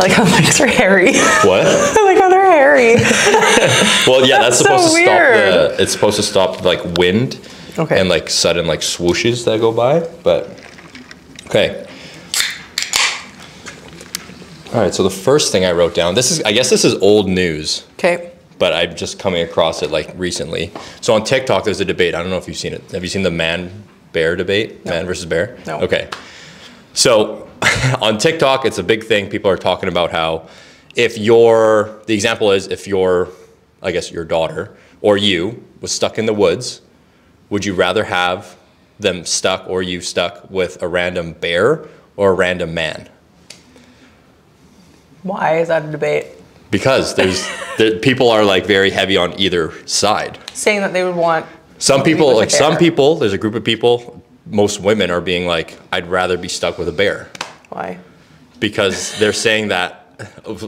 like how legs are hairy. What? I like how they're hairy. Well, yeah, that's supposed so to weird. stop it's supposed to stop like wind and like sudden like swooshes that go by. But okay. All right, so the first thing I wrote down, I guess this is old news. Okay. But I'm just coming across it like recently. So on TikTok, there's a debate. I don't know if you've seen it. Have you seen the man-bear debate? No. Man versus bear? No. Okay. So on TikTok, it's a big thing. People are talking about how the example is if I guess your daughter or you was stuck in the woods, would you rather have them stuck or you stuck with a random bear or a random man? Why is that a debate? Because people are like very heavy on either side. Saying that they would want some people, there's a group of people, most women are being like, I'd rather be stuck with a bear. Why? Because they're saying that,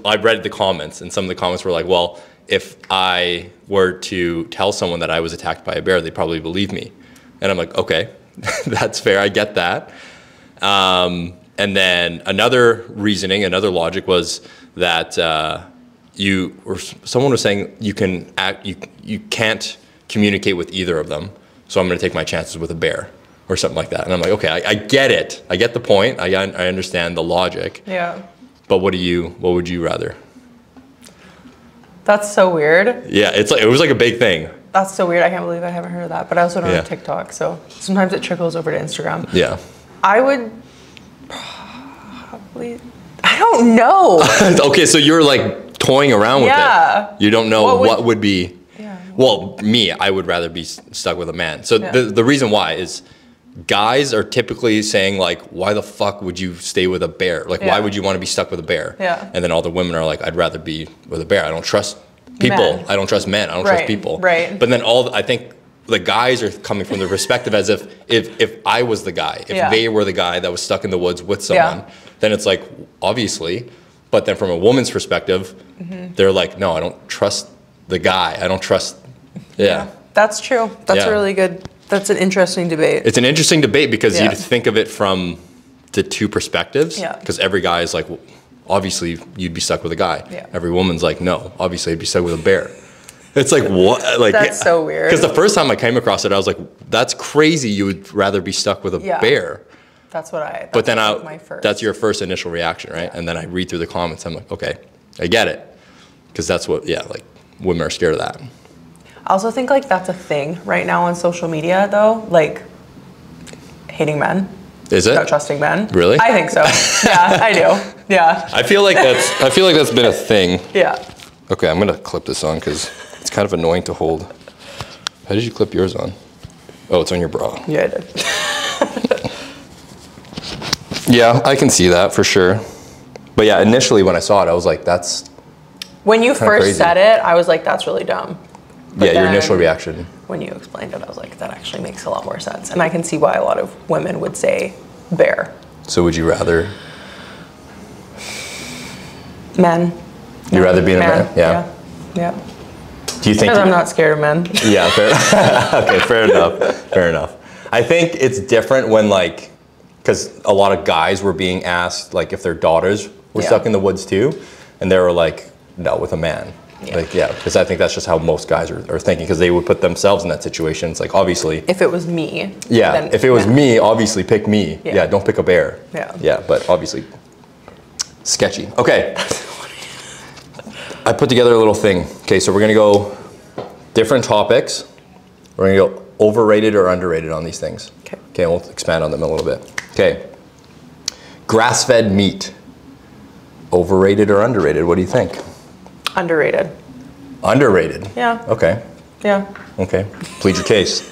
I read the comments and some of the comments were like, well, if I were to tell someone that I was attacked by a bear, they'd probably believe me. And I'm like, okay, that's fair, I get that. And then another logic was that someone was saying you can't communicate with either of them, so I'm going to take my chances with a bear or something like that. And I'm like, okay, I get it. I get the point. I understand the logic. Yeah. But what would you rather? That's so weird. Yeah, it was like a big thing. That's so weird. I can't believe I haven't heard of that. But I also don't have TikTok, so sometimes it trickles over to Instagram. Yeah. I would probably, I don't know. Okay, so you're like toying around with it. You don't know what would be. Yeah. Well, I would rather be stuck with a man. So the reason why is guys are typically saying like, why the fuck would you stay with a bear? Like, why would you want to be stuck with a bear? Yeah. And then all the women are like, I'd rather be with a bear. I don't trust people. I don't trust men. I don't trust people. Right. But then I think the guys are coming from the perspective as if I was the guy, if they were the guy that was stuck in the woods with someone, then it's like, obviously. But then from a woman's perspective, they're like, no, I don't trust the guy. I don't trust, That's true. That's a really good, that's an interesting debate. It's an interesting debate because you think of it from the two perspectives. Yeah. Because every guy is like, well, obviously you'd be stuck with a guy. Yeah. Every woman's like, no, obviously I'd be stuck with a bear. It's like, what? Like, that's so weird. Because the first time I came across it, I was like, that's crazy. You would rather be stuck with a bear. That's what I, but then that's your first initial reaction, right? Yeah. And then I read through the comments. I'm like, okay, I get it. Because that's what, like women are scared of that. I also think like that's a thing right now on social media though, like hating men. Is it? Not trusting men. Really? I think so. Yeah, I do. Yeah. I feel like that's been a thing. Yeah. Okay, I'm gonna clip this on because it's kind of annoying to hold. How did you clip yours on? Oh, it's on your bra. Yeah, I did. Yeah, I can see that for sure. But yeah, initially when I saw it, I was like, that's when you first said it, I was like, that's really dumb. But yeah, your initial reaction. When you explained it, I was like, that actually makes a lot more sense. And I can see why a lot of women would say bear. So would you rather? Men. You'd rather be in a man? Yeah. Yeah. Do you think? Because I'm not scared of men. Yeah, fair. Okay, fair enough. Fair enough. I think it's different when like, because a lot of guys were being asked like if their daughters were stuck in the woods too, and they were like, no, with a man. Yeah. Like, yeah, because I think that's just how most guys are thinking, because they would put themselves in that situation. It's like, obviously. If it was me. Yeah, then, if it was me, obviously pick me. Yeah, don't pick a bear. Yeah. Yeah, but obviously, sketchy. Okay. I put together a little thing. Okay, so we're going to go different topics. We're going to go overrated or underrated on these things. Okay. Okay, we'll expand on them a little bit. Okay. Grass-fed meat. Overrated or underrated? What do you think? Underrated. Underrated? Yeah. Okay. Yeah. Okay. Plead your case.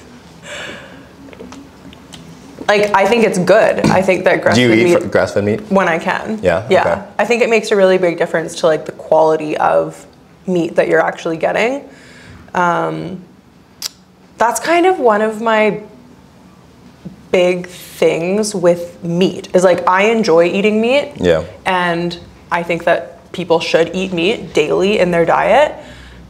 Like, I think it's good. I think that grass-fed meat... Do you eat grass-fed meat? When I can. Yeah? Yeah. Okay. I think it makes a really big difference to, like, the quality of meat that you're actually getting. That's kind of one of my big things with meat, is, like, I enjoy eating meat. Yeah. And I think that people should eat meat daily in their diet,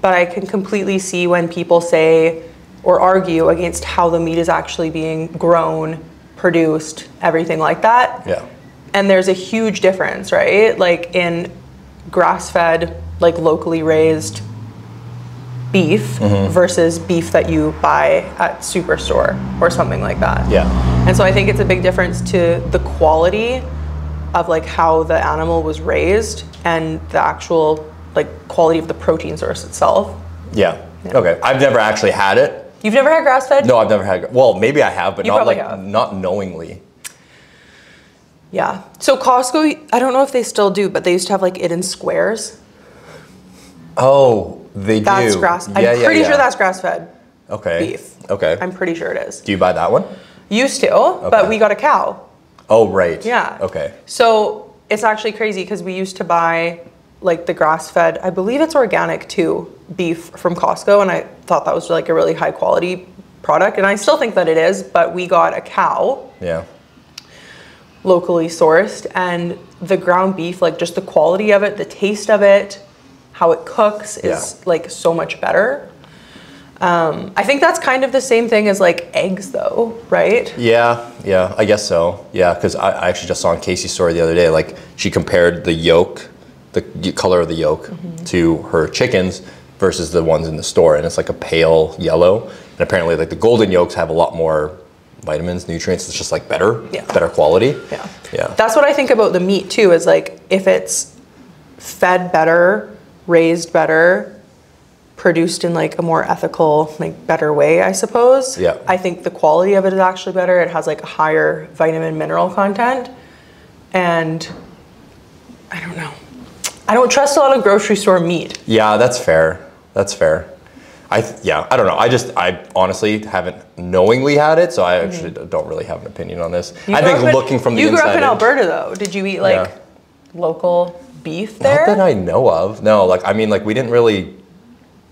but I can completely see when people say or argue against how the meat is actually being grown, produced, everything like that. Yeah. And there's a huge difference, right? Like in grass-fed, like locally raised beef versus beef that you buy at Superstore or something like that. Yeah. And so I think it's a big difference to the quality of like how the animal was raised and the actual like quality of the protein source itself. Yeah. Okay. I've never actually had it. You've never had grass-fed? No, I've never had. Well, maybe I have, but you not like have. not knowingly. Yeah. So Costco, I don't know if they still do, but they used to have like it in squares. Oh, they that's do. I'm pretty sure that's grass-fed. Okay. Beef. Okay. I'm pretty sure it is. Do you buy that one? Used to, but we got a cow. Oh, right. Yeah. Okay. So it's actually crazy because we used to buy like the grass-fed, I believe it's organic too, beef from Costco, and I thought that was like a really high quality product, and I still think that it is, but we got a cow. Yeah. Locally sourced, and the ground beef, like just the quality of it, the taste of it, how it cooks is like so much better. I think that's kind of the same thing as like eggs though, right? Yeah, I guess so. Yeah, because I actually just saw on Casey's story the other day, like she compared the yolk, the color of the yolk to her chickens versus the ones in the store, and it's like a pale yellow, and apparently like the golden yolks have a lot more vitamins, nutrients. It's just like better quality. Yeah. That's what I think about the meat too, is like if it's fed better, raised better, produced in like a more ethical, like better way, I suppose. Yeah. I think the quality of it is actually better. It has like a higher vitamin mineral content. And I don't know. I don't trust a lot of grocery store meat. Yeah, that's fair. That's fair. I don't know. I honestly haven't knowingly had it, so I actually don't really have an opinion on this. I think looking from the inside. You grew up in Alberta though. Did you eat like local beef there? Not that I know of. No, like I mean, like we didn't really.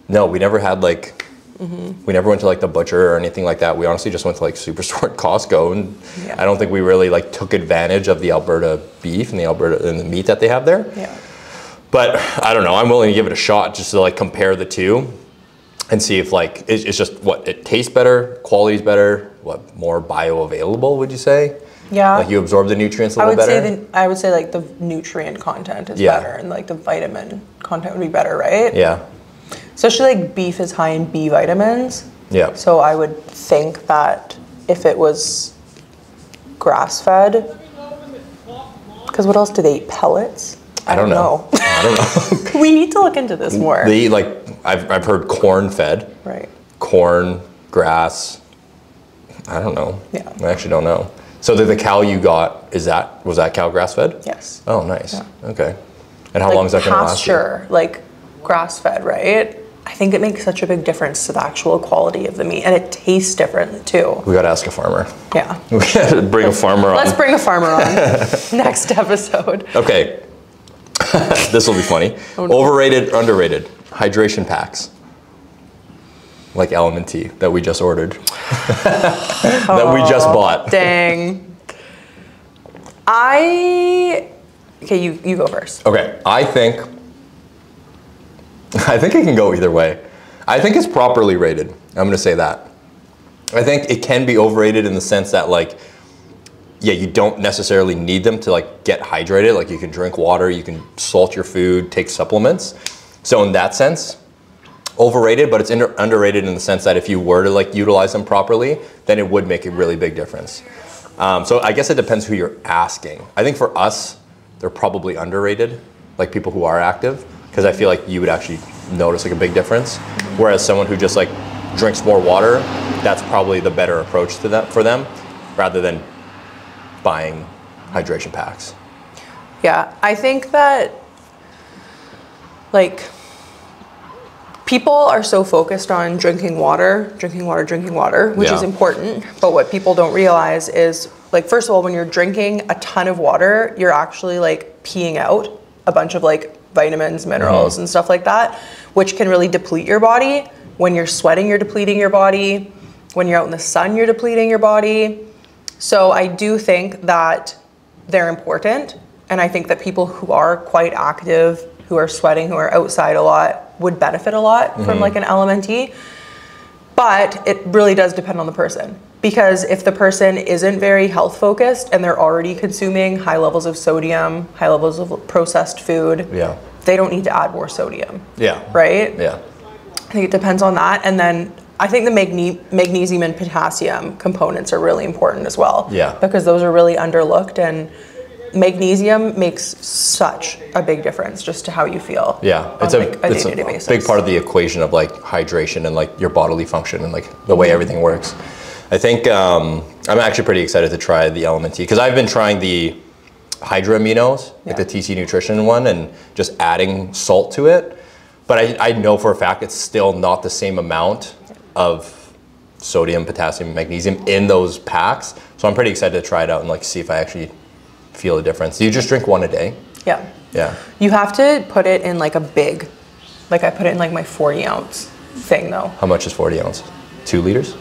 No, we never had like. We never went to like the butcher or anything like that. We honestly just went to like Superstore and Costco, and I don't think we really like took advantage of the Alberta beef and the meat that they have there. Yeah. But I don't know. I'm willing to give it a shot just to like compare the two. And see if like, it's just what, it tastes better, quality's better, what, more bioavailable, would you say? Yeah. Like you absorb the nutrients a little better? I would say like the nutrient content is better, and like the vitamin content would be better, right? Yeah. Especially like beef is high in B vitamins. Yeah. So I would think that if it was grass-fed, because what else do they eat? Pellets? I don't know. I don't know. We need to look into this more. They eat like, I've heard corn fed. Right. Corn, grass. I don't know. Yeah. I actually don't know. So the cow you got, was that cow grass fed? Yes. Oh, nice. Yeah. Okay. And how long is that going to last? Pasture, like grass fed, right? I think it makes such a big difference to the actual quality of the meat, and it tastes different too. We got to ask a farmer. Yeah. We got to bring a farmer on. Let's bring a farmer on next episode. Okay. This will be funny. Oh, no. Overrated, underrated. Hydration packs. Like Element Tea that we just ordered. That we just bought. Dang. Okay, you go first. Okay, I think it can go either way. I think it's properly rated. I'm gonna say that. I think it can be overrated in the sense that like, yeah, you don't necessarily need them to like get hydrated. Like you can drink water, you can salt your food, take supplements. So in that sense, overrated, but it's underrated in the sense that if you were to like utilize them properly, then it would make a really big difference. So I guess it depends who you're asking. I think for us, they're probably underrated, like people who are active, because I feel like you would actually notice like a big difference. Whereas someone who just like drinks more water, that's probably the better approach to that for them, rather than buying hydration packs. Yeah, I think that like people are so focused on drinking water, which is important. But what people don't realize is like, first of all, when you're drinking a ton of water, you're actually like peeing out a bunch of like vitamins, minerals, and stuff like that, which can really deplete your body. When you're sweating, you're depleting your body. When you're out in the sun, you're depleting your body. So I do think that they're important. And I think that people who are quite active, who are sweating, who are outside a lot, would benefit a lot from like an LMNT. But it really does depend on the person. Because if the person isn't very health focused and they're already consuming high levels of sodium, high levels of processed food, they don't need to add more sodium. Right? Yeah. I think it depends on that. And then I think the magnesium and potassium components are really important as well. Because those are really underlooked, and magnesium makes such a big difference just to how you feel. It's a big part of the equation of like hydration and like your bodily function and like the way everything works. I think I'm actually pretty excited to try the Element T, because I've been trying the Hydra Aminos, like the TC Nutrition one, and just adding salt to it. But I know for a fact it's still not the same amount of sodium, potassium, magnesium in those packs. So I'm pretty excited to try it out and like see if I actually feel a difference. Do you just drink one a day? Yeah. You have to put it in like a big, like I put it in like my 40 ounce thing though. How much is 40 ounce? 2 liters?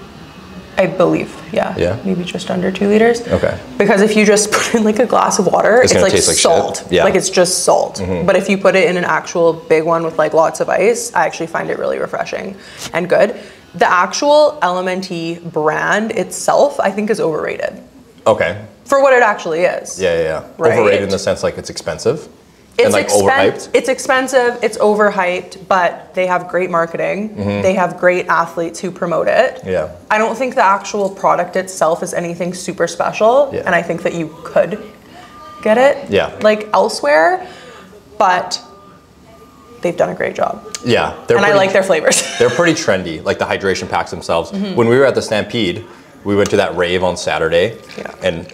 I believe, yeah. Maybe just under 2 liters. Okay. Because if you just put in like a glass of water, it's like salt. Like shit. Like it's just salt. But if you put it in an actual big one with like lots of ice, I actually find it really refreshing and good. The actual LMNT brand itself, I think, is overrated. Okay. For what it actually is. Yeah. Right? Overrated in the sense like it's expensive? And like overhyped? It's expensive, it's overhyped, but they have great marketing. They have great athletes who promote it. I don't think the actual product itself is anything super special, and I think that you could get it like elsewhere, but they've done a great job. I like their flavors. They're pretty trendy, like the hydration packs themselves. When we were at the Stampede, we went to that rave on Saturday, and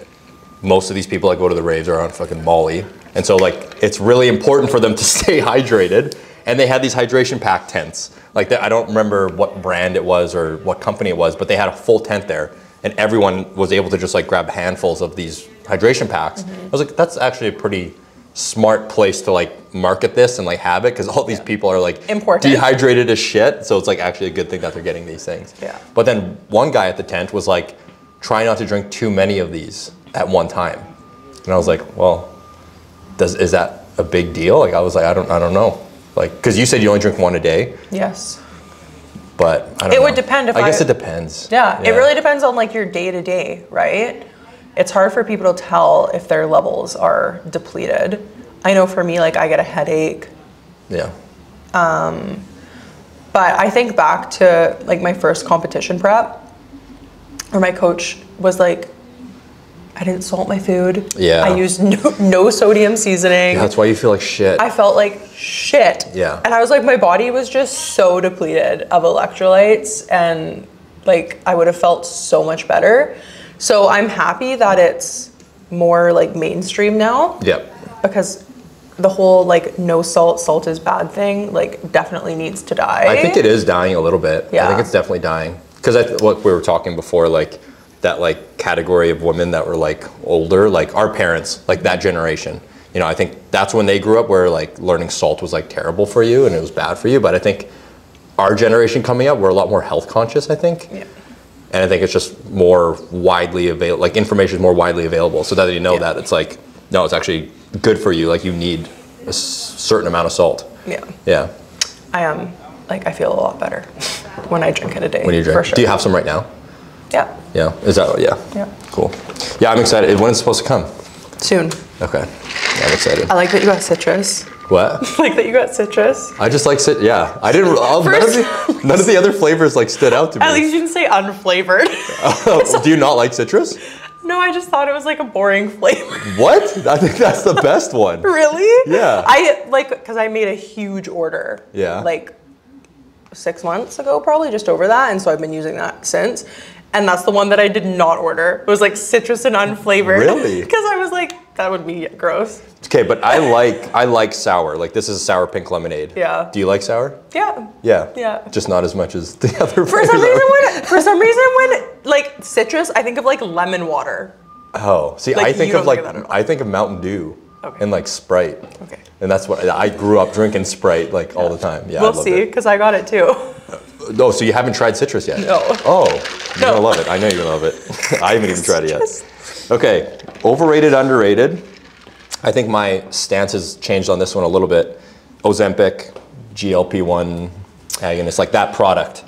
most of these people that go to the raves are on fucking Molly. And so like, it's really important for them to stay hydrated. And they had these hydration pack tents. Like I don't remember what brand it was or what company it was, but they had a full tent there. And everyone was able to just like grab handfuls of these hydration packs. I was like, that's actually a pretty smart place to like market this and like have it, because all these people are like dehydrated as shit. So it's like actually a good thing that they're getting these things. But then one guy at the tent was like, try not to drink too many of these at one time. And I was like, well, is that a big deal? Like I was like, I don't know. Like, because you said you only drink one a day. Yes. But I don't know. It would depend if I guess it depends. Yeah, it really depends on like your day to day, right? It's hard for people to tell if their levels are depleted. I know for me, like I get a headache. But I think back to like my first competition prep, where my coach was like, I didn't salt my food. I used no sodium seasoning. That's why you feel like shit. I felt like shit. And I was like, my body was just so depleted of electrolytes, and like I would have felt so much better. So I'm happy that it's more like mainstream now. Because the whole like no salt is bad thing like definitely needs to die. I think it is dying a little bit. I think it's definitely dying. Because what we were talking before, like that like category of women that were like older, like our parents, like that generation. You know, I think that's when they grew up, where like learning salt was like terrible for you and it was bad for you. But I think our generation coming up, we're a lot more health conscious, I think. And I think it's just more widely available, like information is more widely available, so that you know that it's like, no, it's actually good for you. Like you need a certain amount of salt. I am like, I feel a lot better when I drink it a day. When you drink, for sure. Do you have some right now? Is that cool. I'm excited. When is it supposed to come? Soon. Okay, I'm excited. I like that you got citrus. What? I like that you got citrus. I just like I didn't. None of the other flavors like stood out to me. At least you didn't say unflavored. Do you not like citrus? No, I just thought it was like a boring flavor. What? I think that's the best one. Really? Yeah. I like, because I made a huge order. Like 6 months ago, probably just over that, and so I've been using that since. And that's the one that I did not order. It was like citrus and unflavored. Really? Because I was like, that would be gross. Okay, but I like sour. Like this is a sour pink lemonade. Do you like sour? Yeah. Just not as much as the other flavors. For some reason when like citrus, I think of like lemon water. Oh, see, like, I think of Mountain Dew. And like Sprite. And that's what I grew up drinking Sprite like all the time. We'll see, because I got it too. No, so you haven't tried citrus yet? No. Oh, you're gonna love it. I know you're gonna love it. I haven't even tried it yet. Okay, overrated, underrated. I think my stance has changed on this one a little bit. Ozempic, GLP-1 agonist, like that product.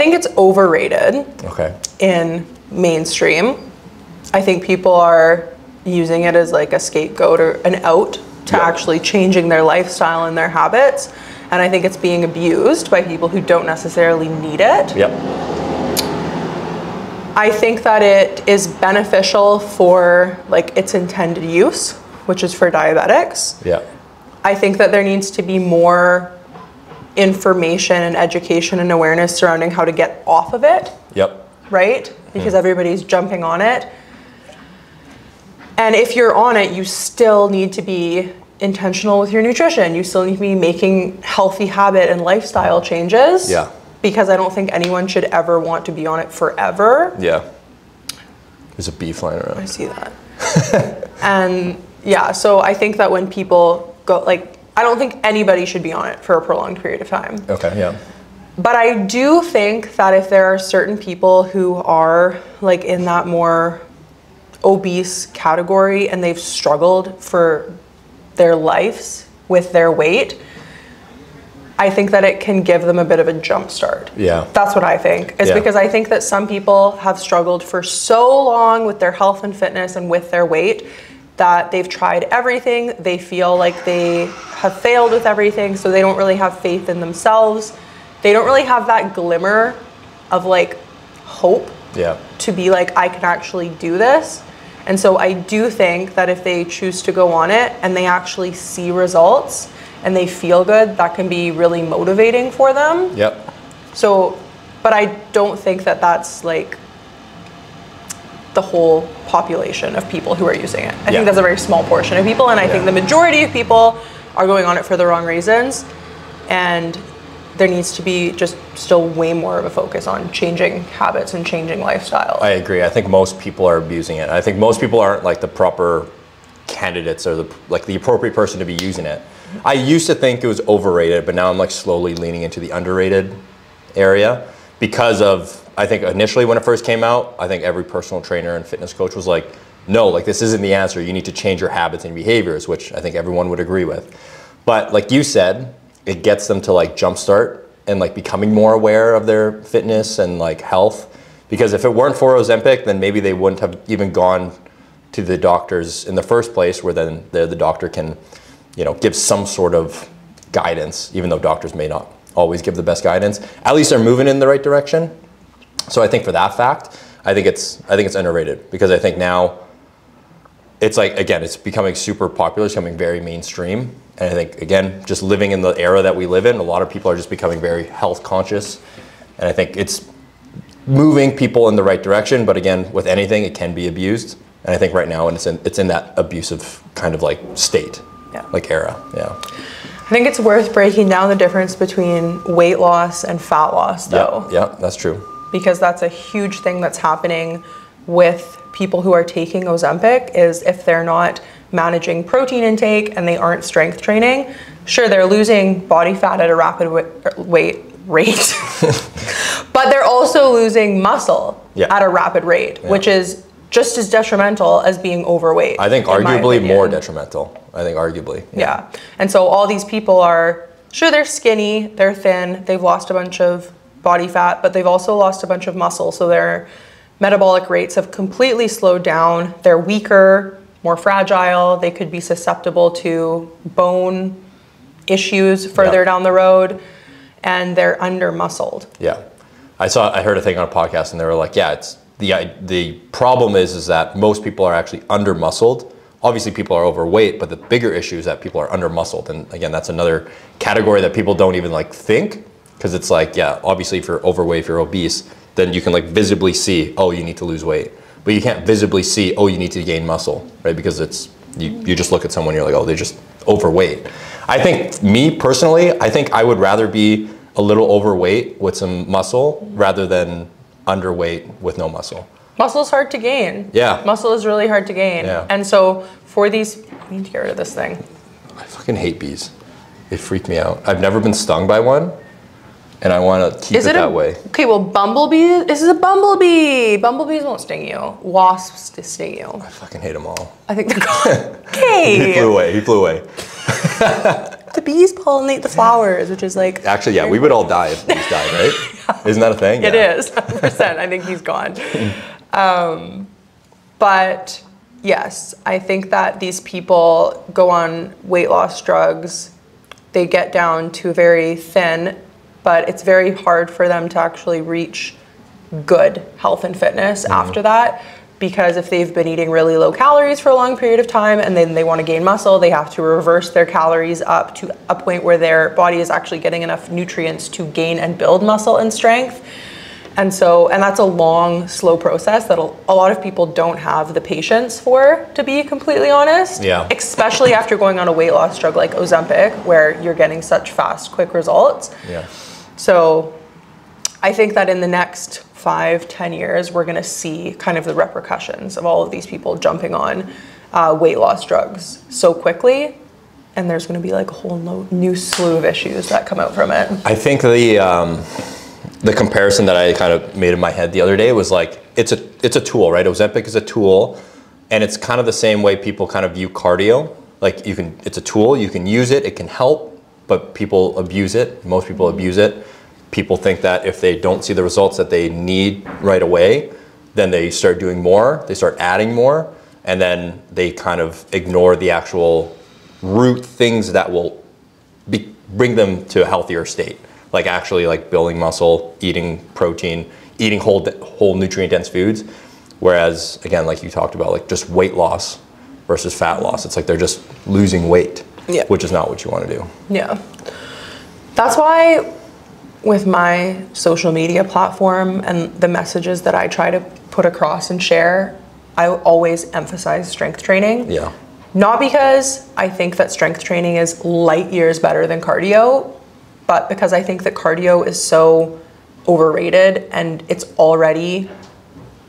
think it's overrated. Okay. In mainstream. I think people are using it as like a scapegoat or an out to actually changing their lifestyle and their habits. And I think it's being abused by people who don't necessarily need it. Yep. I think that it is beneficial for like its intended use, which is for diabetics. Yeah. I think that there needs to be more information and education and awareness surrounding how to get off of it. Yep. Right? Because everybody's jumping on it. And if you're on it, you still need to be intentional with your nutrition. You still need to be making healthy habit and lifestyle changes. Yeah. Because I don't think anyone should ever want to be on it forever. Yeah. There's a bee flying around. I see that. And yeah, so I think that when people go, like, I don't think anybody should be on it for a prolonged period of time. Okay, yeah. But I do think that if there are certain people who are like in that more obese category and they've struggled for their lives with their weight, I think that it can give them a bit of a jump start. Yeah. That's what I think. It's because I think that some people have struggled for so long with their health and fitness and with their weight that they've tried everything. They feel like they have failed with everything, so they don't really have faith in themselves. They don't really have that glimmer of like hope to be like, I can actually do this. And so I do think that if they choose to go on it and they actually see results and they feel good, that can be really motivating for them. Yep. So, but I don't think that that's like the whole population of people who are using it. I think that's a very small portion of people, and I think the majority of people are going on it for the wrong reasons. And there needs to be just still way more of a focus on changing habits and changing lifestyle. I agree. I think most people are abusing it. I think most people aren't like the proper candidates or the appropriate person to be using it. I used to think it was overrated, but now I'm like slowly leaning into the underrated area because of, I think initially when it first came out, I think every personal trainer and fitness coach was like, no, like this isn't the answer. You need to change your habits and behaviors, which I think everyone would agree with. But like you said, it gets them to like jumpstart and like becoming more aware of their fitness and like health. Because if it weren't for Ozempic, then maybe they wouldn't have even gone to the doctors in the first place, where then the doctor can, you know, give some sort of guidance, even though doctors may not always give the best guidance. At least they're moving in the right direction. So I think for that fact, I think it's underrated, because I think now it's like, again, it's becoming super popular, it's becoming very mainstream. And I think, again, just living in the era that we live in, a lot of people are just becoming very health conscious. And I think it's moving people in the right direction. But again, with anything, it can be abused. And I think right now it's in that abusive kind of like state, like era. Yeah. I think it's worth breaking down the difference between weight loss and fat loss, though. Yeah, that's true. Because that's a huge thing that's happening with people who are taking Ozempic, is if they're not managing protein intake and they aren't strength training, sure, they're losing body fat at a rapid rate, but they're also losing muscle at a rapid rate, which is just as detrimental as being overweight. I think arguably more detrimental. I think arguably. Yeah. And so all these people are, sure, they're skinny, they're thin, they've lost a bunch of body fat, but they've also lost a bunch of muscle. So their metabolic rates have completely slowed down. They're weaker, more fragile. They could be susceptible to bone issues further down the road, and they're under muscled. Yeah. I heard a thing on a podcast and they were like, yeah, it's the problem is that most people are actually under muscled. Obviously people are overweight, but the bigger issue is that people are under muscled. And again, that's another category that people don't even like think, because it's like, yeah, obviously if you're overweight, if you're obese, then you can like visibly see, oh, you need to lose weight. But you can't visibly see, oh, you need to gain muscle, right? Because it's, you just look at someone, you're like, oh, they're just overweight. I think, me personally, I think I would rather be a little overweight with some muscle rather than underweight with no muscle. Muscle's hard to gain. Yeah. Muscle is really hard to gain. Yeah. And so for these, I need to get rid of this thing. I fucking hate bees. They freak me out. I've never been stung by one, and I want to keep it that way. Okay, well, bumblebees, this is a bumblebee. Bumblebees won't sting you. Wasps sting you. I fucking hate them all. I think they're gone. Okay. He flew away. the bees pollinate the flowers, which is like... Actually, yeah, we would all die if bees died, right? Yeah. Isn't that a thing? It is, 100%. I think he's gone. But yes, I think that these people go on weight loss drugs. They get down to very thin, but it's very hard for them to actually reach good health and fitness after that, because if they've been eating really low calories for a long period of time and then they want to gain muscle, they have to reverse their calories up to a point where their body is actually getting enough nutrients to gain and build muscle and strength. And that's a long, slow process that a lot of people don't have the patience for, to be completely honest. Yeah. Especially after going on a weight loss drug like Ozempic, where you're getting such fast, quick results. Yeah. So I think that in the next 5-10 years, we're gonna see kind of the repercussions of all of these people jumping on weight loss drugs so quickly. And there's gonna be like a whole new slew of issues that come out from it. I think the comparison that I kind of made in my head the other day was like, it's a tool, right? Ozempic is a tool, and it's kind of the same way people kind of view cardio. Like it's a tool, you can use it, it can help, but people abuse it. Most people abuse it. People think that if they don't see the results that they need right away, then they start doing more, they start adding more, and then they kind of ignore the actual root things that will bring them to a healthier state. Like actually like building muscle, eating protein, eating whole nutrient dense foods. Whereas again, like you talked about, like just weight loss versus fat loss. It's like they're just losing weight, which is not what you want to do. Yeah. That's why with my social media platform and the messages that I try to put across and share, I always emphasize strength training. Yeah. Not because I think that strength training is light years better than cardio, but because I think that cardio is so overrated, and it's already,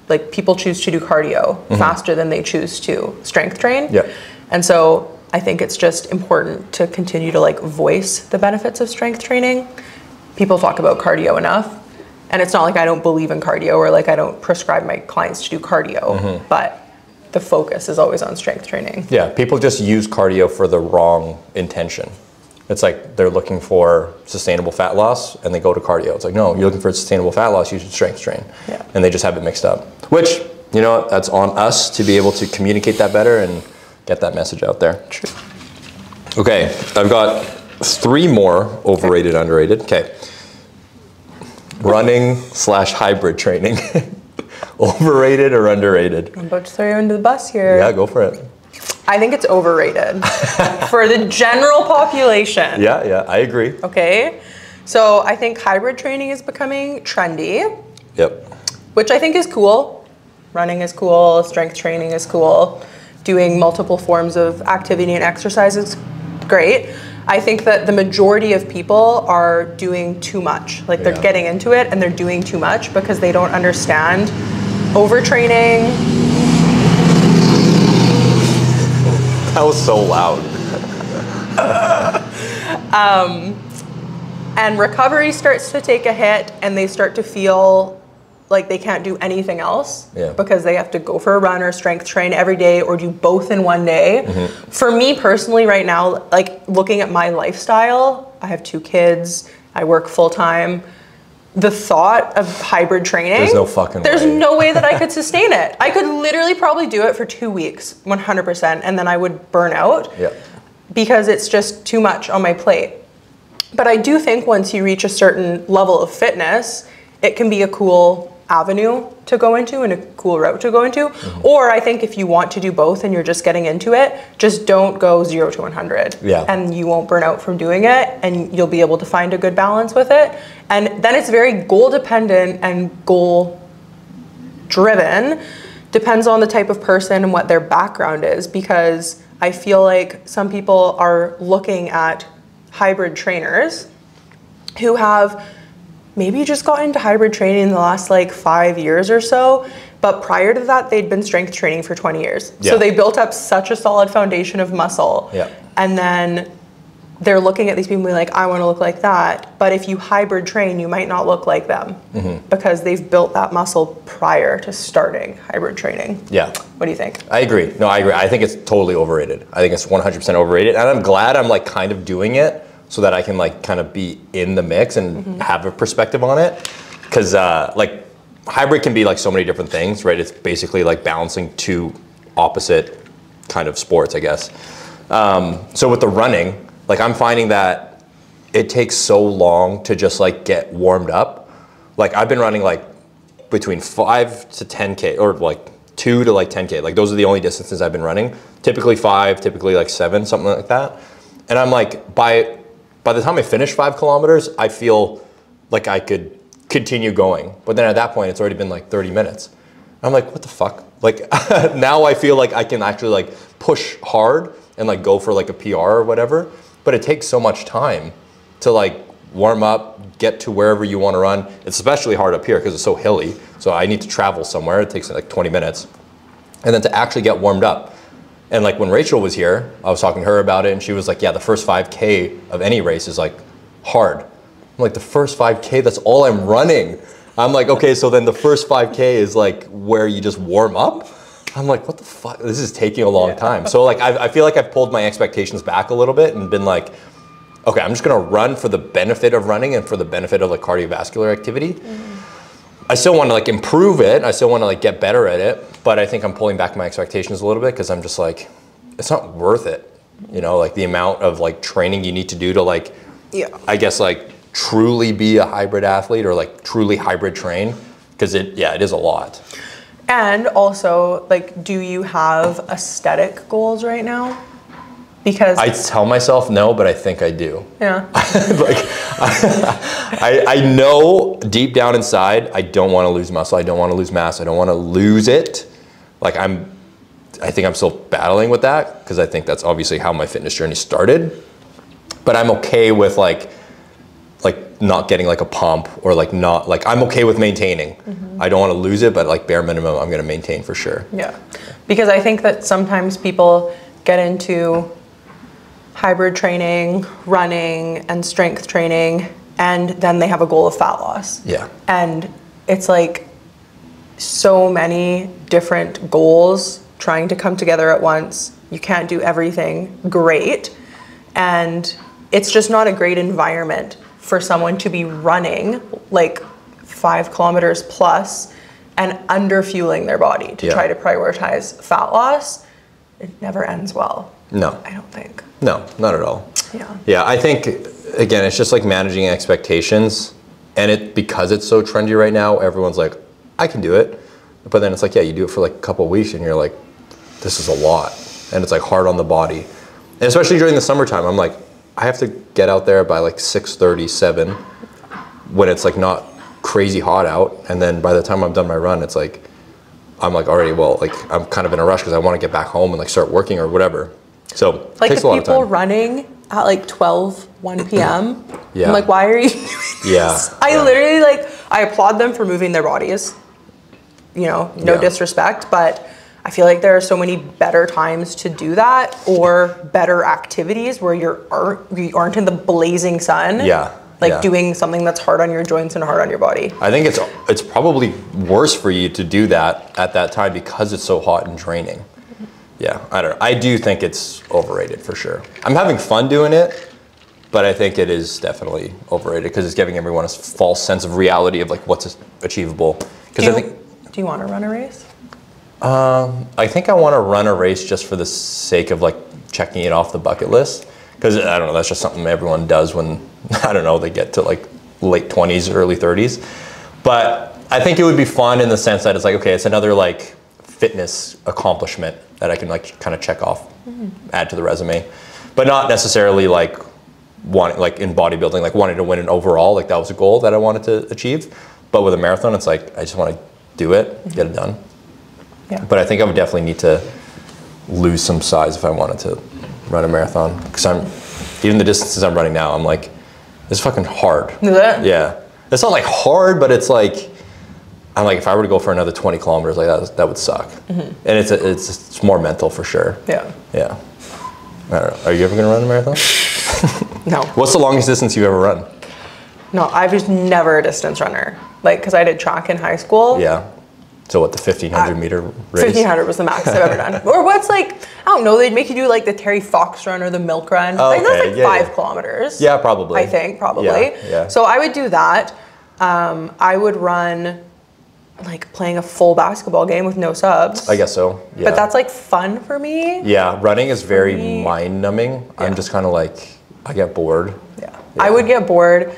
like, people choose to do cardio faster than they choose to strength train. Yeah. And so I think it's just important to continue to like voice the benefits of strength training. People talk about cardio enough, and it's not like I don't believe in cardio or like I don't prescribe my clients to do cardio, but the focus is always on strength training. Yeah, people just use cardio for the wrong intention. It's like they're looking for sustainable fat loss and they go to cardio. It's like, no, you're looking for sustainable fat loss, you should strength train. Yeah. And they just have it mixed up. Which, you know, that's on us to be able to communicate that better and get that message out there. True. Okay, I've got 3 more overrated, underrated. Okay. Running / hybrid training. Overrated or underrated? I'm about to throw you under the bus here. Yeah, go for it. I think it's overrated for the general population. Yeah, I agree. Okay, so I think hybrid training is becoming trendy. Yep. Which I think is cool. Running is cool, strength training is cool. Doing multiple forms of activity and exercise is great. I think that the majority of people are doing too much. Like they're getting into it and they're doing too much because they don't understand overtraining. That was so loud. And recovery starts to take a hit and they start to feel like they can't do anything else because they have to go for a run or strength train every day or do both in one day. For me personally right now, like looking at my lifestyle, I have 2 kids, I work full time. The thought of hybrid training, there's no fucking way. There's no way that I could sustain it. I could literally probably do it for 2 weeks, 100%, and then I would burn out because it's just too much on my plate. But I do think once you reach a certain level of fitness, it can be a cool avenue to go into and a cool route to go into. Or I think if you want to do both and you're just getting into it, just don't go 0 to 100. And you won't burn out from doing it and you'll be able to find a good balance with it. And then it's very goal dependent and goal driven. Depends on the type of person and what their background is, because I feel like some people are looking at hybrid trainers who have maybe just got into hybrid training in the last like 5 years or so, but prior to that, they'd been strength training for 20 years. So they built up such a solid foundation of muscle. And then they're looking at these people and being like, I want to look like that. But if you hybrid train, you might not look like them because they've built that muscle prior to starting hybrid training. Yeah. What do you think? I agree. No, I agree. I think it's totally overrated. I think it's 100% overrated. And I'm glad I'm like kind of doing it so that I can like kind of be in the mix and have a perspective on it. Because like hybrid can be like so many different things, right? It's basically like balancing two opposite kind of sports, I guess. So with the running, like I'm finding that it takes so long to just like get warmed up. Like I've been running like between 5 to 10K or like 2 to like 10K. Like those are the only distances I've been running. Typically 5, typically like 7, something like that. And I'm like, by the time I finish 5 kilometers, I feel like I could continue going. But then at that point, it's already been like 30 minutes. I'm like, what the fuck? Like now I feel like I can actually like push hard and like go for like a PR or whatever. But it takes so much time to like warm up, get to wherever you want to run. It's especially hard up here because it's so hilly. So I need to travel somewhere. It takes like 20 minutes. And then to actually get warmed up. And like when Rachel was here, I was talking to her about it and she was like, yeah, the first 5K of any race is like hard. I'm like, the first 5K, that's all I'm running. I'm like, okay, so then the first 5K is like where you just warm up? I'm like, what the fuck? This is taking a long time. So like, I feel like I've pulled my expectations back a little bit and been like, okay, I'm just gonna run for the benefit of running and for the benefit of like cardiovascular activity. I still wanna like improve it. I still wanna like get better at it, but I think I'm pulling back my expectations a little bit because I'm just like, it's not worth it. You know, like the amount of like training you need to do to like, I guess like truly be a hybrid athlete or like truly hybrid train. Because it is a lot. And also, like, do you have aesthetic goals right now? Because I tell myself no, but I think I do. Yeah. Like, I know deep down inside, I don't want to lose muscle. I don't want to lose mass. I don't want to lose it. Like I think I'm still battling with that because I think that's obviously how my fitness journey started. But I'm okay with like not getting like a pump or like not like I'm okay with maintaining. I don't want to lose it, but like bare minimum, I'm going to maintain for sure. Yeah, because I think that sometimes people get into hybrid training, running, and strength training, and then they have a goal of fat loss. Yeah, and it's like so many different goals trying to come together at once. You can't do everything great, and it's just not a great environment for someone to be running like 5 kilometers plus and under fueling their body to try to prioritize fat loss. It never ends well. No. I don't think. No, not at all. Yeah. Yeah, I think, again, it's just like managing expectations. And because it's so trendy right now, everyone's like, I can do it. But then it's like, yeah, you do it for like a couple of weeks and you're like, this is a lot. And it's like hard on the body. And especially during the summertime, I'm like, I have to get out there by like 6:37 when it's like not crazy hot out. And then by the time I'm done my run, it's like, I'm like already, well, like I'm kind of in a rush because I want to get back home and like start working or whatever. So like it takes a lot of time. People running at like 1 p.m. Yeah. I'm like, why are you doing this? Yeah. I literally like, I applaud them for moving their bodies. You know, no disrespect, but I feel like there are so many better times to do that or better activities where you aren't in the blazing sun. Yeah. Like doing something that's hard on your joints and hard on your body. I think it's probably worse for you to do that at that time because it's so hot and draining. Yeah, I don't know. I do think it's overrated for sure. I'm having fun doing it, but I think it is definitely overrated because it's giving everyone a false sense of reality of like what's achievable. Do you want to run a race? I think I want to run a race just for the sake of like checking it off the bucket list. Because I don't know, that's just something everyone does when, I don't know, they get to like late 20s, early 30s. But I think it would be fun in the sense that it's like, okay, it's another like fitness accomplishment that I can like kind of check off, add to the resume. But not necessarily like wanting, like in bodybuilding, like wanting to win an overall, like that was a goal that I wanted to achieve. But with a marathon, it's like, I just want to do it, get it done. Yeah. But I think I would definitely need to lose some size if I wanted to run a marathon. Because even the distances I'm running now, I'm like, it's fucking hard. Is it? Yeah. It's not like hard, but it's like, I'm like, if I were to go for another 20 kilometers, like that would suck. And it's more mental for sure. Yeah. Yeah. I don't know. Are you ever going to run a marathon? No. What's the longest distance you've ever run? No, I was never a distance runner. Like, because I did track in high school. Yeah. So what, the 1,500 meter race? 1,500 was the max I've ever done. Or what's like, I don't know, they'd make you do like the Terry Fox run or the milk run. Oh, okay. Like, that's like 5 kilometers. Yeah, probably. I think, probably. Yeah. So I would do that. I would run like playing a full basketball game with no subs. I guess so, yeah. But that's like fun for me. Yeah, running is very mind numbing. Yeah. I'm just kind of like, I get bored. Yeah, I would get bored.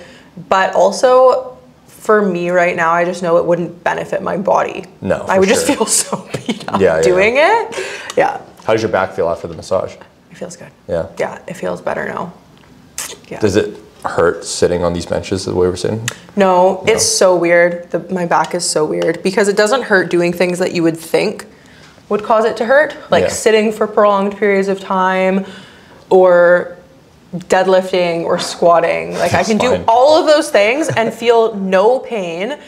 But also, for me right now, I just know it wouldn't benefit my body. No, I would just feel so beat up doing it. Yeah. How does your back feel after the massage? It feels good. Yeah. Yeah, it feels better now. Yeah. Does it hurt sitting on these benches the way we're sitting? No, it's so weird. My back is so weird because it doesn't hurt doing things that you would think would cause it to hurt, like sitting for prolonged periods of time or deadlifting or squatting. Like I can do all of those things and feel no pain.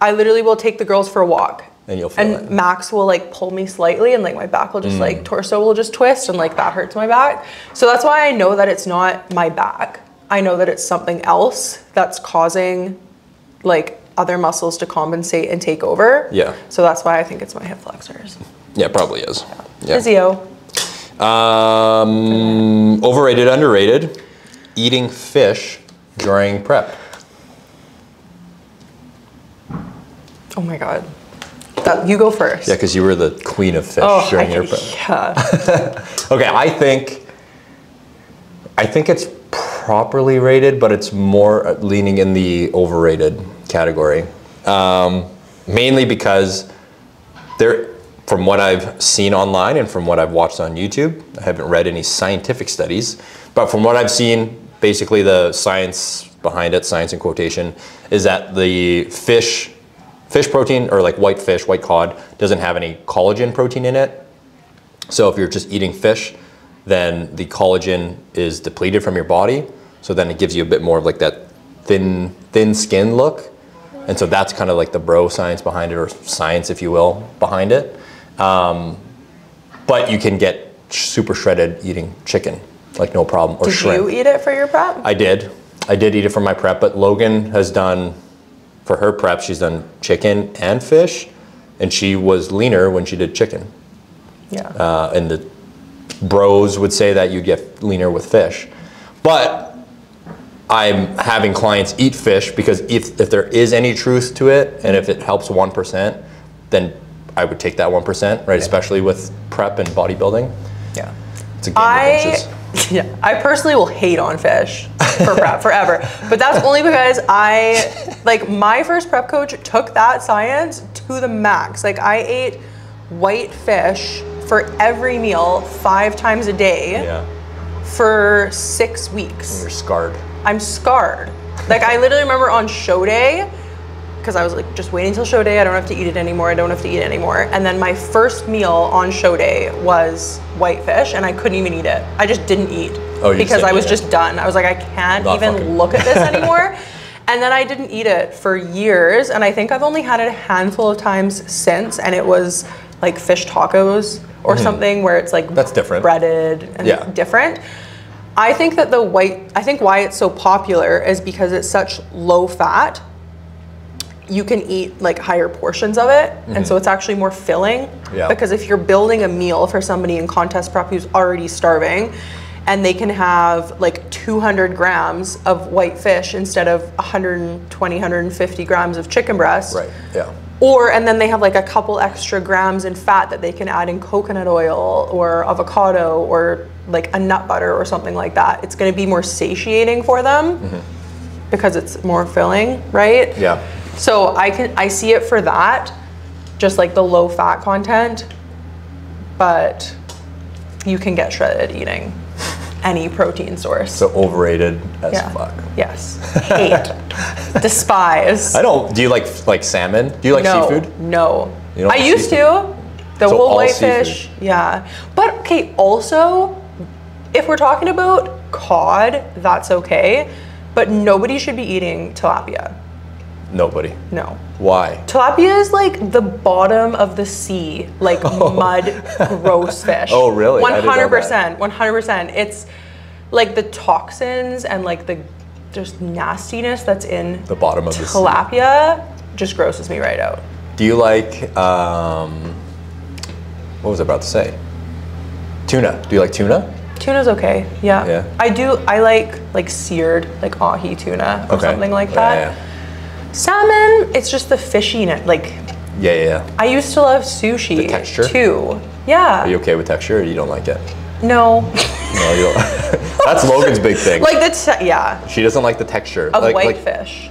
I literally will take the girls for a walk and you'll feel it. Max will like pull me slightly and like my back will just like torso will just twist and like that hurts my back. So that's why I know that it's not my back. I know that it's something else that's causing like other muscles to compensate and take over. Yeah. So that's why I think it's my hip flexors. Yeah, probably is. Yeah. Physio. Overrated, underrated, eating fish during prep. Oh my God. You go first. Yeah, because you were the queen of fish during your prep. Yeah. Okay, I think it's properly rated, but it's more leaning in the overrated category. Mainly because from what I've seen online and from what I've watched on YouTube, I haven't read any scientific studies, but from what I've seen, basically the science behind it, science in quotation, is that the fish protein, or like white fish, white cod, doesn't have any collagen protein in it. So if you're just eating fish, then the collagen is depleted from your body. So then it gives you a bit more of like that thin skin look. And so that's kind of like the bro science behind it, or science, if you will, behind it. But you can get super shredded eating chicken, like no problem, or shrimp. Did you eat it for your prep? I did eat it for my prep, but Logan has done, for her prep, she's done chicken and fish, and she was leaner when she did chicken. Yeah. And the bros would say that you get leaner with fish. But I'm having clients eat fish because if there is any truth to it, and if it helps 1%, then I would take that 1%, right? Yeah. Especially with prep and bodybuilding. Yeah. It's a game of inches. Yeah, I personally will hate on fish for prep forever. But that's only because my first prep coach took that science to the max. Like I ate white fish for every meal 5 times a day for 6 weeks. And you're scarred. I'm scarred. Like I literally remember on show day, because I was like, just waiting until show day, I don't have to eat it anymore, And then my first meal on show day was white fish, and I couldn't even eat it. I just didn't eat because I was just done. I was like, I can't even look at this anymore. And then I didn't eat it for years, and I think I've only had it a handful of times since, and it was like fish tacos or something where it's like that's different, breaded and different. I think that why it's so popular is because it's such low fat. You can eat like higher portions of it, and so it's actually more filling. Yeah. Because if you're building a meal for somebody in contest prep who's already starving, and they can have like 200 grams of white fish instead of 120, 150 grams of chicken breast. Right. Yeah. And then they have like a couple extra grams in fat that they can add in coconut oil or avocado or like a nut butter or something like that. It's going to be more satiating for them because it's more filling, right? Yeah. So I see it for that, just like the low fat content, but you can get shredded eating any protein source. So overrated as fuck. Yes. Hate. Despise. I don't. Do you like salmon? Do you like seafood? No. You don't I used to. The whole white fish. Yeah. But okay, also, if we're talking about cod, that's okay. But nobody should be eating tilapia. Nobody. No. Why? Tilapia is like the bottom of the sea, like mud, gross fish. Oh, really? 100%. 100%. like the toxins and like the just nastiness that's in the bottom of the tilapia just grosses me right out. Do you like, what was I about to say? Tuna. Do you like tuna? Tuna's okay, yeah. Yeah. I like seared, like ahi tuna or something like that. Yeah. Salmon, it's just the fishiness, like. Yeah. I used to love sushi. The texture? Too. Yeah. Are you okay with texture or you don't like it? No. No, you don't. That's Logan's big thing. Like yeah. She doesn't like the texture. Of whitefish.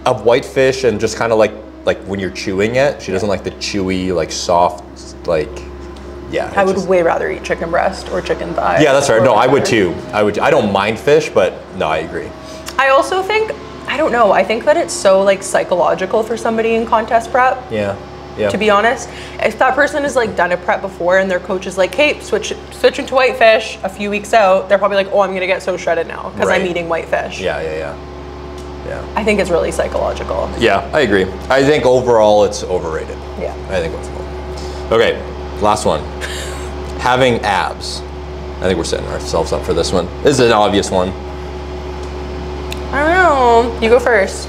Of whitefish and just kind of like when you're chewing it, she doesn't like the chewy, like soft, like, yeah. I would way rather eat chicken breast or chicken thigh. Yeah, that's right. No, I would too. I don't mind fish, but no, I agree. I also think, I don't know, I think that it's so like psychological for somebody in contest prep. Yeah. To be honest, if that person has like done a prep before and their coach is like, hey, switching to whitefish a few weeks out, they're probably like, oh, I'm gonna get so shredded now because I'm eating whitefish. Yeah. I think it's really psychological. Yeah, I agree. I think overall it's overrated. Yeah. I think overall. Okay, last one. Having abs. I think we're setting ourselves up for this one. This is an obvious one. I don't know. You go first.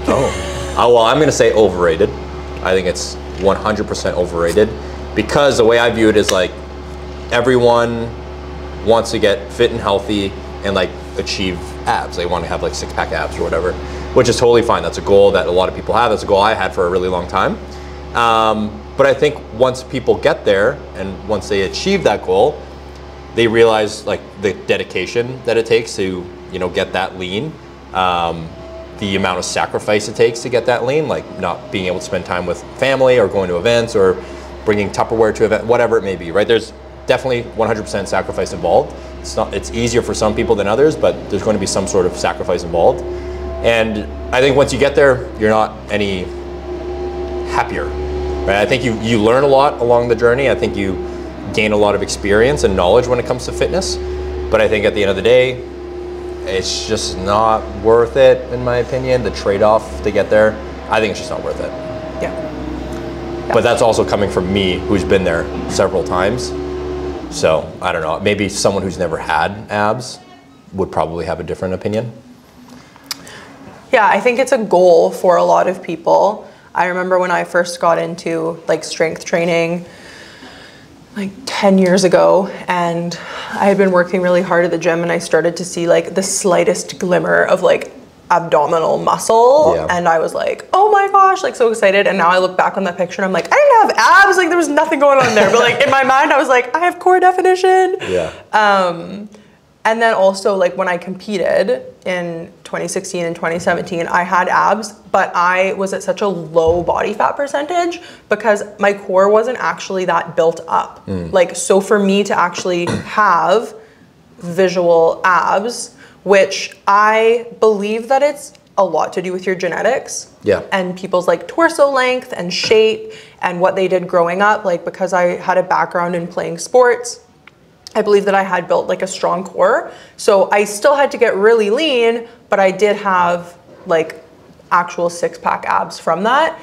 Oh, well, I'm gonna say overrated. I think it's 100% overrated because the way I view it is like everyone wants to get fit and healthy and like achieve abs. They want to have like 6-pack abs or whatever, which is totally fine. That's a goal that a lot of people have. That's a goal I had for a really long time. But I think once people get there and once they achieve that goal, they realize like the dedication that it takes to, you know, get that lean. The amount of sacrifice it takes to get that lean, like not being able to spend time with family or going to events or bringing Tupperware to event, whatever it may be, right? There's definitely 100% sacrifice involved. It's easier for some people than others, but there's going to be some sort of sacrifice involved. And I think once you get there, you're not any happier, right? I think you learn a lot along the journey. I think you gain a lot of experience and knowledge when it comes to fitness. But I think at the end of the day, it's just not worth it, in my opinion, the trade-off to get there. I think it's just not worth it. Yeah. But that's also coming from me, who's been there several times. So, I don't know, maybe someone who's never had abs would probably have a different opinion. Yeah, I think it's a goal for a lot of people. I remember when I first got into like strength training, like 10 years ago, and I had been working really hard at the gym and I started to see like the slightest glimmer of like abdominal muscle. Yeah. And I was like, oh my gosh, like so excited. And now I look back on that picture and I'm like, I didn't have abs, like there was nothing going on there. But like in my mind, I was like, I have core definition. Yeah. And then also like when I competed in 2016 and 2017, I had abs, but I was at such a low body fat percentage because my core wasn't actually that built up. Like, so for me to actually have visual abs, which I believe that it's a lot to do with your genetics. Yeah. And people's like torso length and shape and what they did growing up. Like because I had a background in playing sports, I believe that I had built like a strong core. So I still had to get really lean, but I did have like actual 6-pack abs from that.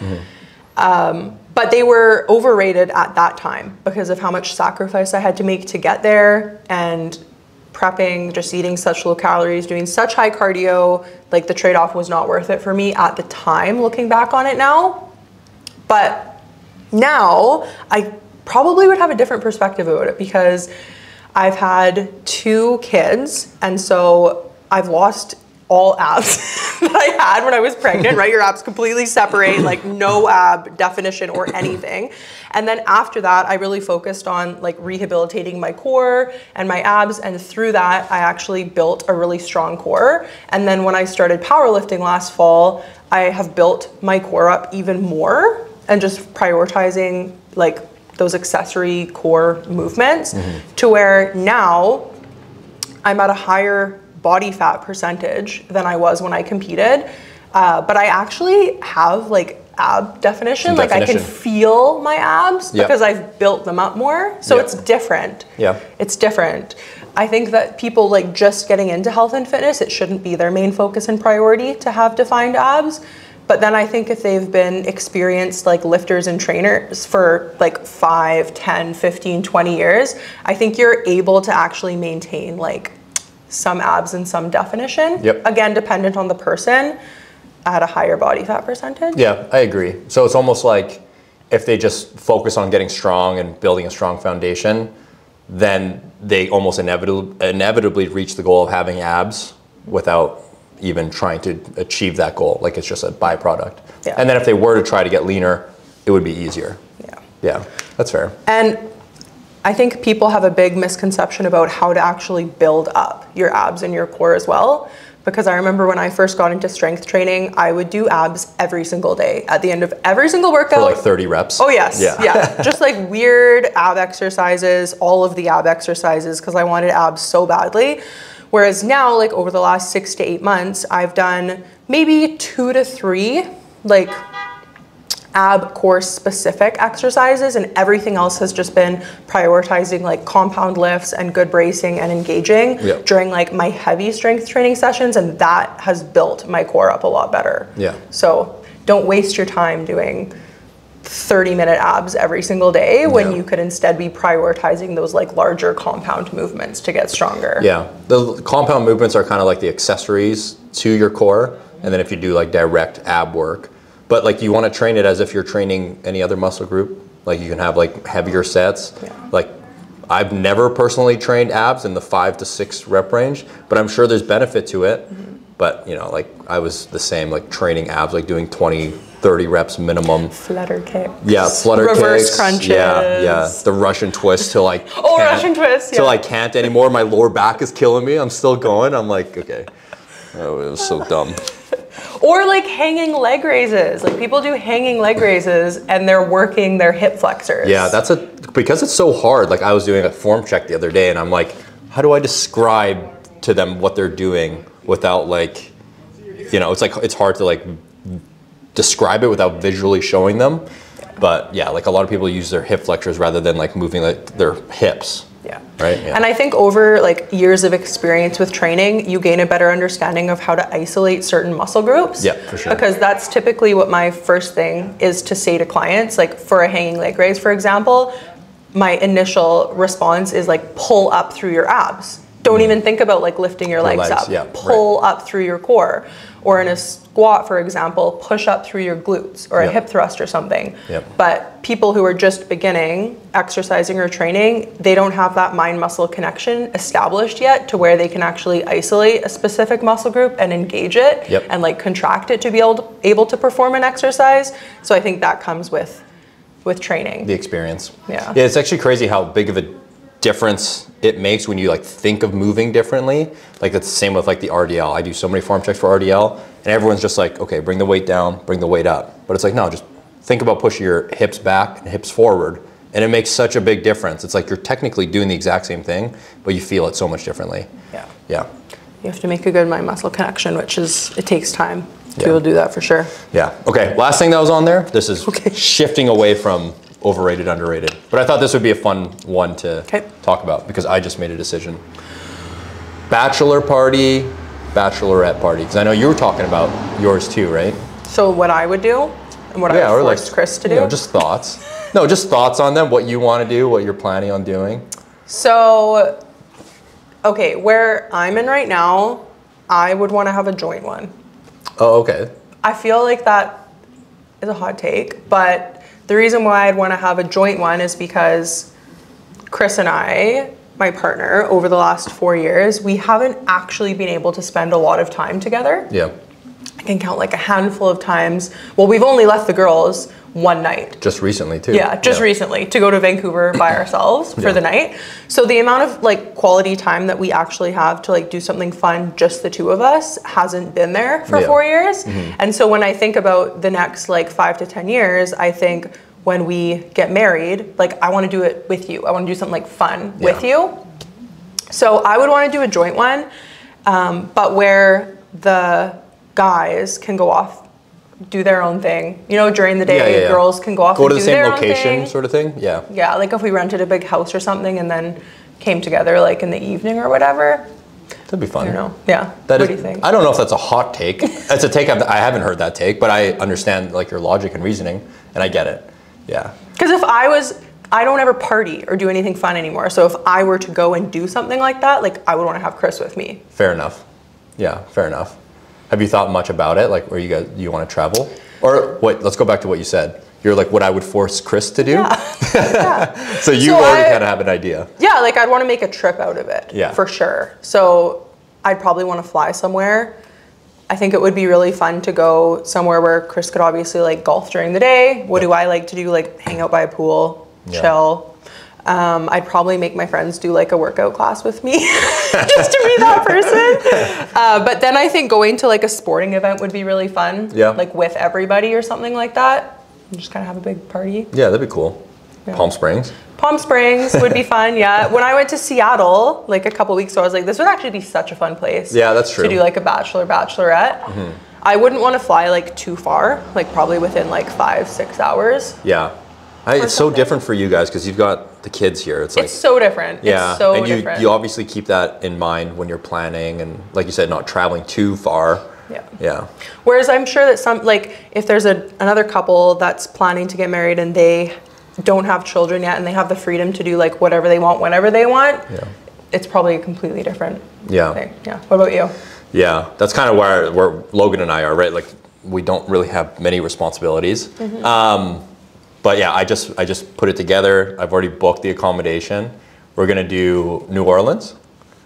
But they were overrated at that time because of how much sacrifice I had to make to get there, and prepping, just eating such low calories, doing such high cardio, like the trade-off was not worth it for me at the time, looking back on it now. But now I probably would have a different perspective about it because I've had 2 kids, and so I've lost all abs that I had when I was pregnant, right? Your abs completely separate, like no ab definition or anything. And then after that, I really focused on like rehabilitating my core and my abs. And through that, I actually built a really strong core. And then when I started powerlifting last fall, I have built my core up even more and just prioritizing like those accessory core movements to where now I'm at a higher body fat percentage than I was when I competed. But I actually have like ab definition. Like I can feel my abs because I've built them up more. So it's different. Yeah. It's different. I think that people like just getting into health and fitness, it shouldn't be their main focus and priority to have defined abs. But then I think if they've been experienced like lifters and trainers for like 5, 10, 15, 20 years, I think you're able to actually maintain like some abs and some definition. Yep. Again, dependent on the person, at a higher body fat percentage. Yeah, I agree. So it's almost like if they just focus on getting strong and building a strong foundation, then they almost inevitably reach the goal of having abs without even trying to achieve that goal. Like it's just a byproduct. Yeah. And then if they were to try to get leaner, it would be easier. Yeah. Yeah, that's fair. And I think people have a big misconception about how to actually build up your abs and your core as well. Because I remember when I first got into strength training, I would do abs every single day at the end of every single workout. For like 30 reps? Oh yes, yeah. Just like weird ab exercises, all of the ab exercises, because I wanted abs so badly. Whereas now, like over the last 6 to 8 months, I've done maybe 2 to 3 like ab core specific exercises, and everything else has just been prioritizing like compound lifts and good bracing and engaging during like my heavy strength training sessions, and that has built my core up a lot better. Yeah. So don't waste your time doing 30-minute abs every single day when you could instead be prioritizing those like larger compound movements to get stronger. Yeah, the compound movements are kind of like the accessories to your core, and then if you do like direct ab work, but like you want to train it as if you're training any other muscle group. Like you can have like heavier sets. Yeah. Like I've never personally trained abs in the 5 to 6 rep range, but I'm sure there's benefit to it. Mm-hmm. But you know, like I was the same, like training abs, like doing 20, 30 reps minimum. Flutter kicks. Yeah, flutter reverse kicks. Crunches. Yeah. The Russian twist till I can't. Oh, Russian twist, till I can't anymore. My lower back is killing me. I'm still going. I'm like, okay. Oh, it was so dumb. Or like hanging leg raises. Like people do hanging leg raises and they're working their hip flexors. Yeah, because it's so hard. Like I was doing a form check the other day and I'm like, how do I describe to them what they're doing without like, you know, it's like, it's hard to like describe it without visually showing them. But yeah, like a lot of people use their hip flexors rather than like moving like their hips. Yeah. Right. Yeah. And I think over like years of experience with training, you gain a better understanding of how to isolate certain muscle groups. Yeah, for sure. Because that's typically what my first thing is to say to clients. Like for a hanging leg raise, for example, my initial response is like pull up through your abs. Don't even think about like lifting your legs up. Yeah, pull up through your core. Or in a squat, for example, push up through your glutes or a hip thrust or something. But people who are just beginning exercising or training, they don't have that mind-muscle connection established yet to where they can actually isolate a specific muscle group and engage it and like contract it to be able to perform an exercise. So I think that comes with training. The experience. Yeah. Yeah, it's actually crazy how big of a difference it makes when you like think of moving differently. Like that's the same with like the RDL. I do so many form checks for RDL and everyone's just like, okay, bring the weight down, bring the weight up. But it's like, no, just think about pushing your hips back and hips forward. And it makes such a big difference. It's like you're technically doing the exact same thing, but you feel it so much differently. Yeah. Yeah. You have to make a good mind-muscle connection, which is, it takes time to be able to do that for sure. Yeah. Okay, last thing that was on there, this is shifting away from overrated, underrated. But I thought this would be a fun one to talk about because I just made a decision. Bachelor party, bachelorette party. Because I know you were talking about yours too, right? So what I would do and what I would force Chris to do? You know, just thoughts. No, just thoughts on them, what you want to do, what you're planning on doing. So, okay, where I'm in right now, I would want to have a joint one. Oh, okay. I feel like that is a hot take, but the reason why I'd want to have a joint one is because Chris and I, my partner, over the last 4 years, we haven't actually been able to spend a lot of time together. Yeah. I can count like a handful of times. Well, we've only left the girls one night. Just recently too. Yeah, just recently to go to Vancouver by ourselves for the night. So the amount of like quality time that we actually have to like do something fun, just the two of us, hasn't been there for 4 years. And so when I think about the next like 5 to 10 years, I think when we get married, like I want to do it with you. I want to do something like fun with you. So I would want to do a joint one, but where the guys can go off, do their own thing. You know, during the day, girls can go off and do their own thing. Go to the same location sort of thing? Yeah. Yeah, like if we rented a big house or something and then came together like in the evening or whatever. That'd be fun. I don't know. Yeah. What do you think? I don't know if that's a hot take. That's a take I haven't heard that take, but I understand like your logic and reasoning and I get it. Yeah. Because if I don't ever party or do anything fun anymore. So if I were to go and do something like that, like I would want to have Chris with me. Fair enough. Yeah, fair enough. Have you thought much about it? Like, where you want to travel? Or wait, let's go back to what you said. You're like, what I would force Chris to do? Yeah. Yeah. So you already kind of have an idea. Yeah, like I'd want to make a trip out of it. Yeah. For sure. So I'd probably want to fly somewhere. I think it would be really fun to go somewhere where Chris could obviously like golf during the day. What do I like to do? Like hang out by a pool, chill. I'd probably make my friends do like a workout class with me just to be that person. But then I think going to like a sporting event would be really fun. Yeah. Like with everybody or something like that. And just kind of have a big party. Yeah, that'd be cool. Yeah. Palm Springs. Palm Springs would be fun, yeah. When I went to Seattle, like a couple weeks ago, I was like, this would actually be such a fun place. Yeah, that's true. To do like a bachelorette. Mm-hmm. I wouldn't want to fly like too far, like probably within like 5-6 hours. Yeah. It's so different for you guys because you've got the kids here. It's like, so different. Yeah. It's so and different. You obviously keep that in mind when you're planning and like you said, not traveling too far. Yeah. Yeah. Whereas I'm sure that some, like if there's another couple that's planning to get married and they don't have children yet and they have the freedom to do like whatever they want whenever they want, it's probably a completely different thing. Yeah. What about you? Yeah, that's kind of where Logan and I are, right? Like we don't really have many responsibilities. Mm-hmm. But yeah, I just put it together. I've already booked the accommodation. We're gonna do New Orleans.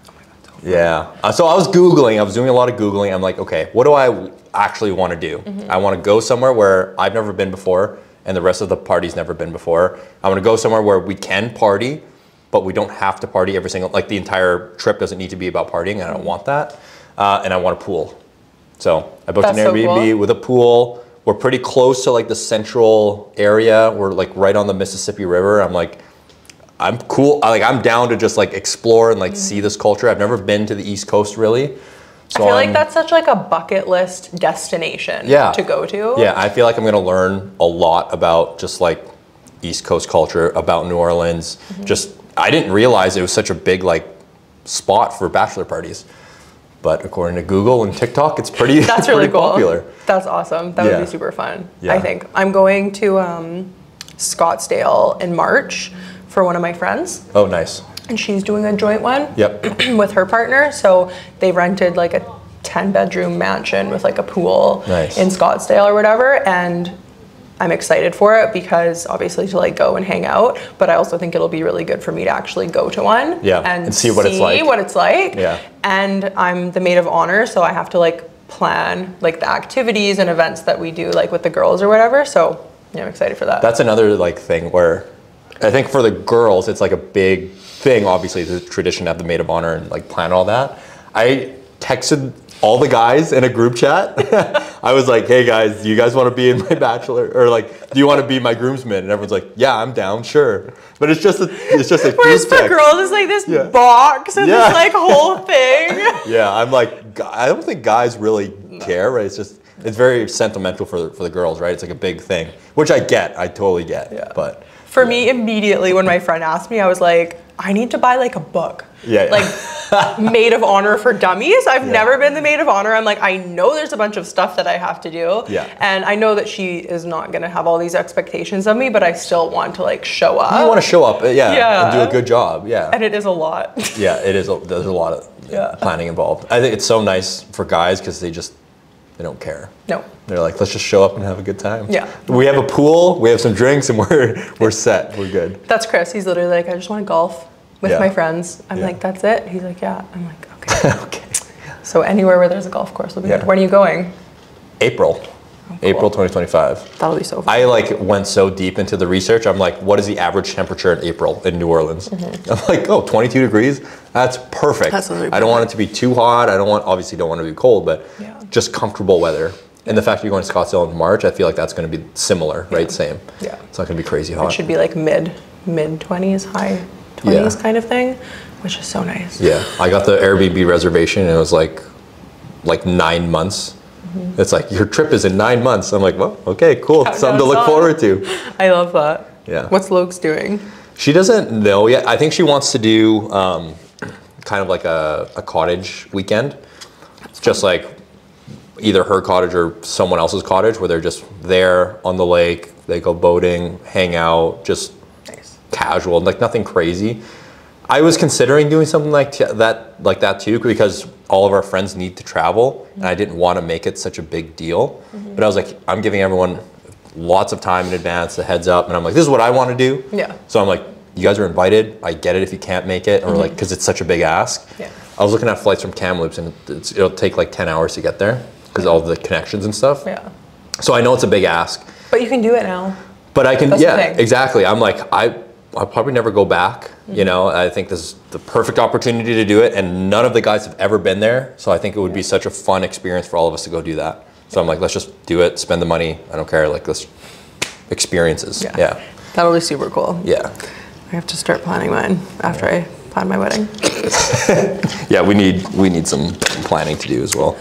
Oh my God, yeah. So I was doing a lot of Googling. I'm like, okay, what do I actually want to do? Mm-hmm. I want to go somewhere where I've never been before and the rest of the party's never been before. I want to go somewhere where we can party, but we don't have to party every single, like the entire trip doesn't need to be about partying, and I don't want that. And I want a pool. So I booked an Airbnb with a pool. We're pretty close to like the central area. We're like right on the Mississippi River. I'm like, I'm cool. I'm down to just like explore and like see this culture. I've never been to the East Coast really. So I feel like that's such like a bucket list destination to go to. Yeah, I feel like I'm gonna learn a lot about just like East Coast culture, about New Orleans. Mm-hmm. I didn't realize it was such a big like spot for bachelor parties. But according to Google and TikTok, it's pretty That's really cool. popular. That's awesome. That would be super fun. Yeah. I think. I'm going to Scottsdale in March for one of my friends. Oh, nice. And she's doing a joint one with her partner. So they rented like a 10-bedroom mansion with like a pool in Scottsdale or whatever. And I'm excited for it because obviously to like go and hang out, but I also think it'll be really good for me to actually go to one and see what it's like. Yeah. And I'm the maid of honor, so I have to like plan like the activities and events that we do like with the girls or whatever. So yeah, I'm excited for that. That's another like thing where I think for the girls, it's like a big thing, obviously the tradition to have the maid of honor and like plan all that. I texted all the guys in a group chat. I was like, hey guys, do you guys want to be in my bachelor, or like, do you want to be my groomsman? And everyone's like, yeah, I'm down, sure. But it's just a Whereas for girls, it's like this box and this like whole thing. Yeah, I'm like, I don't think guys really care, right? It's very sentimental for the girls, right? It's like a big thing, which I totally get. Yeah. But for me, immediately when my friend asked me, I was like, I need to buy like a book. Like maid of honor for dummies. I've never been the maid of honor. I'm like, I know there's a bunch of stuff that I have to do. Yeah. And I know that she is not going to have all these expectations of me, but I still want to like show up. You want to show up, and do a good job. Yeah. And it is a lot. Yeah, it is. There's a lot of planning involved. I think it's so nice for guys because they don't care. No. They're like, let's just show up and have a good time. Yeah. We have a pool, we have some drinks, and we're set. We're good. That's Chris. He's literally like, I just want to golf with my friends. I'm like, that's it? He's like, yeah. I'm like, okay. Okay. So anywhere where there's a golf course will be good. When are you going? April. Oh, cool. April 2025. That'll be so fun. I like went so deep into the research. I'm like, what is the average temperature in April in New Orleans? Mm-hmm. I'm like, oh, 22 degrees. That's perfect. That's really perfect. I don't want it to be too hot. Obviously don't want it to be cold, but just comfortable weather. And the fact that you're going to Scottsdale in March, I feel like that's going to be similar, right? Same. Yeah. It's not going to be crazy hot. It should be like mid 20s, high 20s kind of thing, which is so nice. Yeah. I got the Airbnb reservation and it was like 9 months. Mm-hmm. It's like, your trip is in 9 months. I'm like, well, okay, cool. Something to look forward to. I love that. Yeah. What's Logs doing? She doesn't know yet. I think she wants to do kind of like a cottage weekend. It's just like either her cottage or someone else's cottage where they're just there on the lake. They go boating, hang out, just casual, like nothing crazy. I was considering doing something like that too, because all of our friends need to travel, and I didn't want to make it such a big deal. But I was like, I'm giving everyone lots of time in advance, a heads up, and I'm like, this is what I want to do. Yeah. So I'm like, you guys are invited. I get it if you can't make it, or like, because it's such a big ask. Yeah. I was looking at flights from Kamloops, and it'll take like 10 hours to get there because all the connections and stuff. Yeah. So I know it's a big ask. But you can do it now. But I can, exactly. I'm like, I'll probably never go back. You know, I think this is the perfect opportunity to do it, and none of the guys have ever been there. So I think it would be such a fun experience for all of us to go do that. So I'm like, let's just do it, spend the money. I don't care. Like, let's experiences. Yeah. That'll be super cool. Yeah. I have to start planning mine after I plan my wedding. Yeah, we need some planning to do as well.